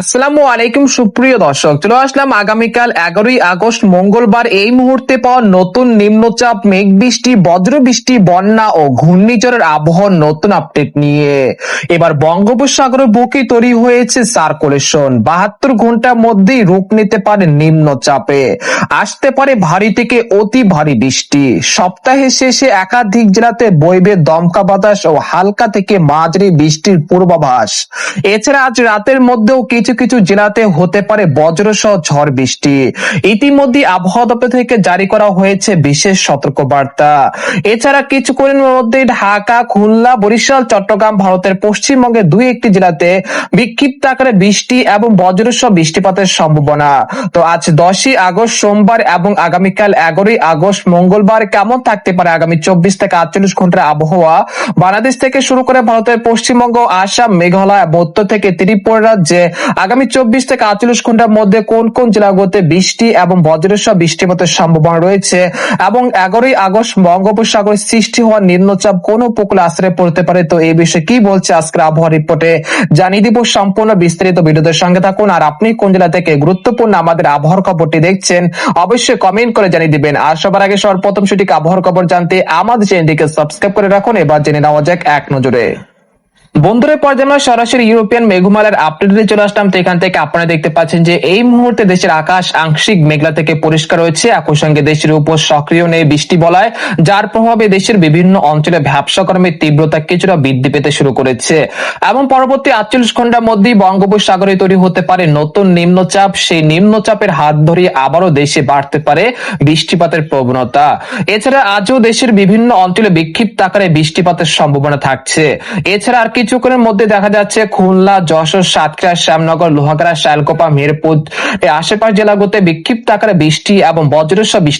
আসসালামু আলাইকুম সুপ্রিয় দর্শক, চলে আসলাম আগামীকাল 11ই আগস্ট মঙ্গলবার এই মুহূর্তে পাওয়া নতুন নিম্নচাপ, মেঘ বৃষ্টি, বজ্র বৃষ্টি, বন্যা ও ঘূর্ণিঝড়ের আবহাওয়ার নতুন আপডেট নিয়ে। এবার বঙ্গোপসাগরের বুকে তৈরি হয়েছে সার্কুলেশন, 72 ঘন্টার মধ্যেই রূপ নিতে পারে নিম্নচাপে, আসতে পারে ভারী থেকে অতি ভারী বৃষ্টি। সপ্তাহের শেষে একাধিক জেলাতে বইবে দমকা বাতাস ও হালকা থেকে মাঝারি বৃষ্টির পূর্বাভাস। এছাড়া আজ রাতের মধ্যেও কিছু কিছু জেলাতে হতে পারে বজ্রসহ ঝড় বৃষ্টি। ইতিমধ্যে আবহাওয়া দপ্তর থেকে জারি করা হয়েছে বিশেষ সতর্কবার্তা। এছাড়া কিছুক্ষণের মধ্যে ঢাকা, খুলনা, বরিশাল, চট্টগ্রাম, ভারতের পশ্চিমবঙ্গের দুই একটি জেলাতে বিক্ষিপ্ত আকারে বৃষ্টি এবং বজ্রসহ বৃষ্টিপাতের সম্ভাবনা। তো আজ 10ই আগস্ট সোমবার এবং আগামীকাল 11ই আগস্ট মঙ্গলবার কেমন থাকতে পারে আগামী 24 থেকে 48 ঘন্টার আবহাওয়া বাংলাদেশ থেকে শুরু করে ভারতের পশ্চিমবঙ্গ, আসাম, মেঘালয়, উত্তর থেকে ত্রিপুরা রাজ্যে আগামী 24 থেকে 48 ঘন্টার মধ্যে কোন কোন জেলাগুলোতে বৃষ্টি এবং বজ্রসহ বৃষ্টিপাতের সম্ভাবনা রয়েছে এবং 11ই আগস্ট বঙ্গোপসাগরে সৃষ্টি হওয়া নিম্নচাপ কোন উপকূলে আশ্রয় পড়তে পারে। তো এই বিষয়ে কি বলছে আজকের আবহাওয়া রিপোর্টে জানিয়ে দিব সম্পূর্ণ বিস্তারিত। ভিডিওদের সঙ্গে থাকুন। আর আপনি কোন জেলা থেকে গুরুত্বপূর্ণ আমাদের আবহাওয়ার খবরটি দেখছেন অবশ্যই কমেন্ট করে জানিয়ে দিবেন। আর সবার আগে সর্বপ্রথম সঠিক আবহাওয়ার খবর জানতে আমাদের চ্যানেলটিকে সাবস্ক্রাইব করে রাখুন। এবার জেনে নেওয়া যাক এক নজরে। বন্ধুরা, পর্যায়ে আমরা সরাসরি ইউরোপিয়ান মেঘমালার আপডেটে চলে আসলাম। তো এখান থেকে আপনারা দেখতে পাচ্ছেন যে এই মুহূর্তে দেশের আকাশ আংশিক মেঘলা থেকে পরিষ্কার রয়েছে। একই সঙ্গে দেশের উপর সক্রিয় নেই বৃষ্টি বলয়, যার প্রভাবে দেশের বিভিন্ন অঞ্চলে ভ্যাপসা গরমের তীব্রতা কিছুটা বৃদ্ধি পেতে শুরু করেছে এবং পরবর্তী 48 ঘন্টার মধ্যেই বঙ্গোপসাগরে তৈরি হতে পারে নতুন নিম্নচাপ। সেই নিম্নচাপের হাত ধরে আবারও দেশে বাড়তে পারে বৃষ্টিপাতের প্রবণতা। এছাড়া আজও দেশের বিভিন্ন অঞ্চলে বিক্ষিপ্ত আকারে বৃষ্টিপাতের সম্ভাবনা থাকছে। এছাড়া আর কিছুক্ষণের মধ্যে দেখা যাচ্ছে খুলনা, যশোর, সাতক্ষীরা, শ্যামনগর, লোহাগাড়া, শালকোপা, মেহেরপুর আশেপাশ জেলাগুলোতে বিক্ষিপ্ত আকারে বৃষ্টি এবং বজ্রসহ বৃষ্টি